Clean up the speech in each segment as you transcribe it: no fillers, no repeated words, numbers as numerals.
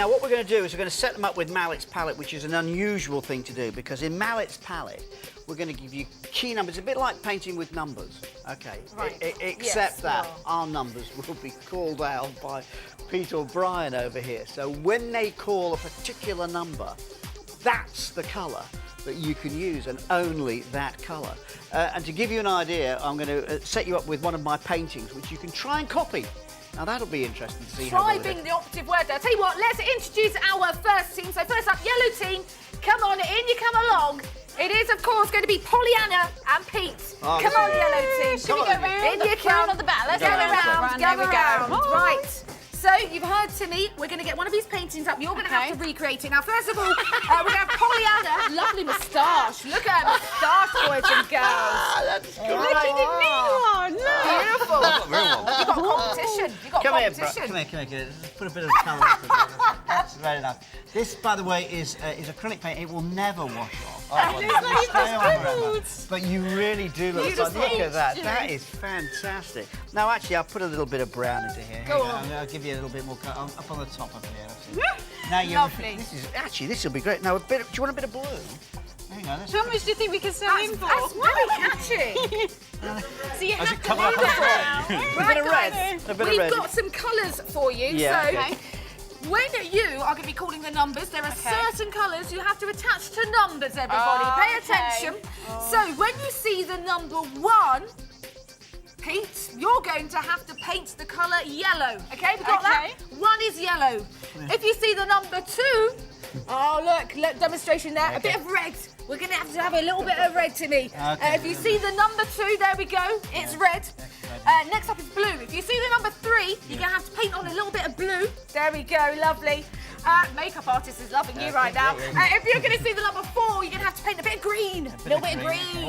Now what we're going to do is we're going to set them up with Malletts Palette, which is an unusual thing to do, because in Malletts Palette we're going to give you key numbers, a bit like painting with numbers, okay? Right. Except that our numbers will be called out by Pete or Brian over here. So when they call a particular number, that's the colour that you can use, and only that colour. And to give you an idea, I'm going to set you up with one of my paintings, which you can try and copy. Now that'll be interesting to see how Try well being the operative word there. I'll tell you what, let's introduce our first team. So first up, yellow team, come on, in you come along. It is, of course, going to be Pollyanna and Pete. Oh, come on, yellow team. Should we go round? In you come. On the back. Let's go go around. There we go. Right. So you've heard Timmy. We're going to get one of these paintings up. You're going to have to recreate it. Now, first of all, we're going to have Pollyanna. Lovely moustache. Look at her moustache, boys and girls. That's great. Look at the new one. Look. Beautiful. You've got competition. You've got Come here, competition. come here. Let's put a bit of colour into it. That's very nice. This, by the way, is acrylic paint. It will never wash off. But you really do look like, look at that. That is fantastic. Now, actually, I'll put a little bit of brown into here. Go on. I'll give you a little bit more colour up on the top of here. Now you're, Lovely. This will be great. Now, do you want a bit of blue? Hang on. How much do you think we can sell in for? That's really catchy. So you have to cover up move it around. Right, of guys, red. A bit of we've red. got some colours for you. Yeah, So okay. when you are going to be calling the numbers, there are certain colours you have to attach to numbers, everybody. Pay attention. So when you see the number 1, Pete, you're going to have to paint the colour yellow. Okay, we got that? 1 is yellow. If you see the number 2, oh look, demonstration there. A bit of red. We're going to have a little bit of red, Timmy. If you see the number 2, there we go. It's red. Next up is blue. If you see the number 3, you're going to have to paint on a little bit of blue. There we go, lovely. Makeup artist is loving you right now. If you're going to see the number 4, you're going to have to paint a bit of green. A little bit of green.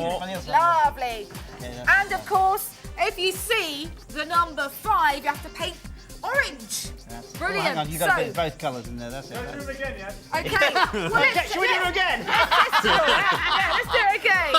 Lovely. And of course, if you see the number 5, you have to paint orange. Brilliant. Hang on, you've got to put both colours in there, that's it. Okay. Well, Should we do it again? Let's do it again.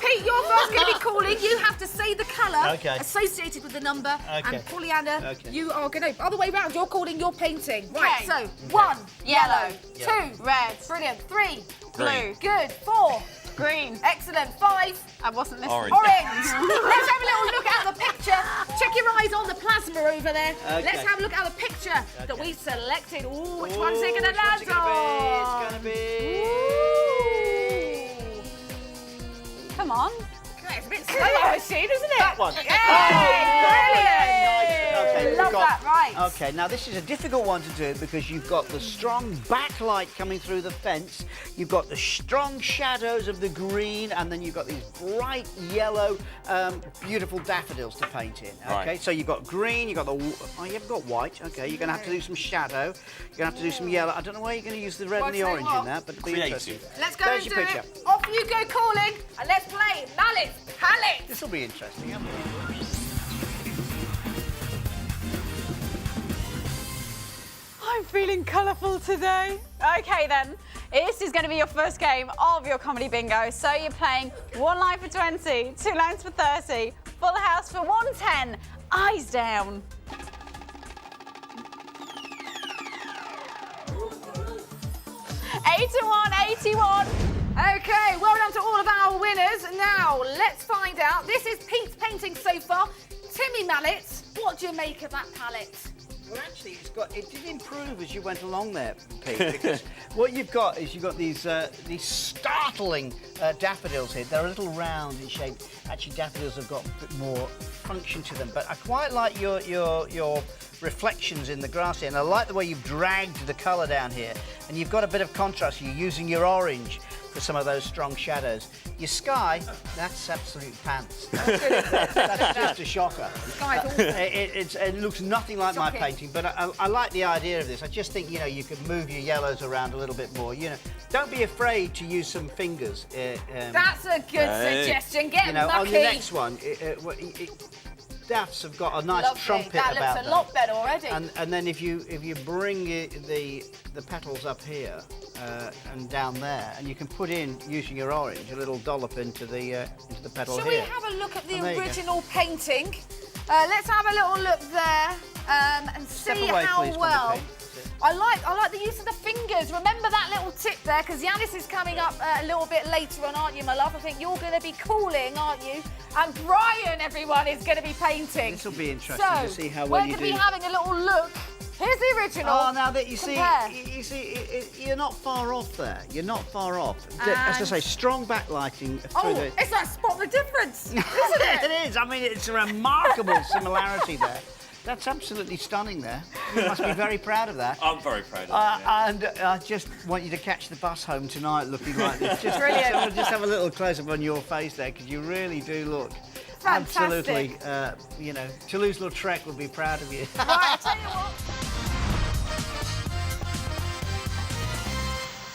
Pete, you're first going to be calling. You have to say the colour associated with the number. And Pollyanna, you are going to, other way round, you're calling, you're painting. Right, so 1, yellow. 2, Red. Brilliant. 3, Blue. Good. 4, Green. excellent. 5, I wasn't listening. orange. Let's have a little look at the picture. Check your eyes on the plasma over there. Let's have a look at the picture that we've selected. Ooh, which one's it going to land on? It's going to be... Come on. It's a bit slow, machine, isn't it? That one. Brilliant. Love that, right. Okay, now this is a difficult one to do because you've got the strong backlight coming through the fence, you've got the strong shadows of the green, and then you've got these bright yellow, beautiful daffodils to paint in. Okay, Right. so you've got green, you've got the... Oh, you haven't got white. Okay, you're going to have to do some shadow. You're going to have to do some yellow. I don't know where you're going to use the red and the Well, orange tell you in that, but it'll be Creative. interesting. Let's go There's and your do picture. it. Off you go calling, and let's play Malletts Palette. This will be interesting, isn't it? I'm feeling colourful today. Okay then, this is going to be your first game of your comedy bingo. So you're playing 1 line for 20, 2 lines for 30, full house for 110, eyes down. $81.81. Okay, well done to all of our winners. Now, let's find out. This is Pete's painting so far. Timmy Mallett, what do you make of that palette? Well, actually, it did improve as you went along there, Pete, because what you've got is these startling daffodils here. They're a little round in shape. Actually, daffodils have got a bit more function to them, but I quite like your reflections in the grass here, and I like the way you've dragged the colour down here, and you've got a bit of contrast. You're using your orange for some of those strong shadows. Your sky, that's absolute pants. That's just a shocker. Sky's awful. It looks nothing like my painting, but I like the idea of this. I just think, you could move your yellows around a little bit more. Don't be afraid to use some fingers. That's a good suggestion. Get mucky. On the next one, daffs have got a nice trumpet about them. That looks a lot better already. And then if you bring the petals up here and down there, and you can put in, using your orange, a little dollop into the petal Shall here. we have a look at the there you go. original painting? Let's have a little look there and Step see away, how please, from the well paint. That's it. I like the use of the fingers. Remember that little tip there, because Yanis is coming up a little bit later on, aren't you, my love? I think you're going to be calling, aren't you? And Brian, everyone, is going to be painting. This will be interesting to see how well you do. We're going to be having a little look. Here's the original. Oh, now that you Compare. see, you're not far off there. You're not far off. As I say, strong backlighting through the... It's like spot the difference, isn't it? It is. I mean, it's a remarkable similarity there. That's absolutely stunning there. You must be very proud of that. I'm very proud of that. Yeah. And I just want you to catch the bus home tonight looking like this. Just, Brilliant. Just have a little close-up on your face there, because you really do look Fantastic. absolutely, you know, Toulouse-Lautrec would be proud of you. Right, I tell you what.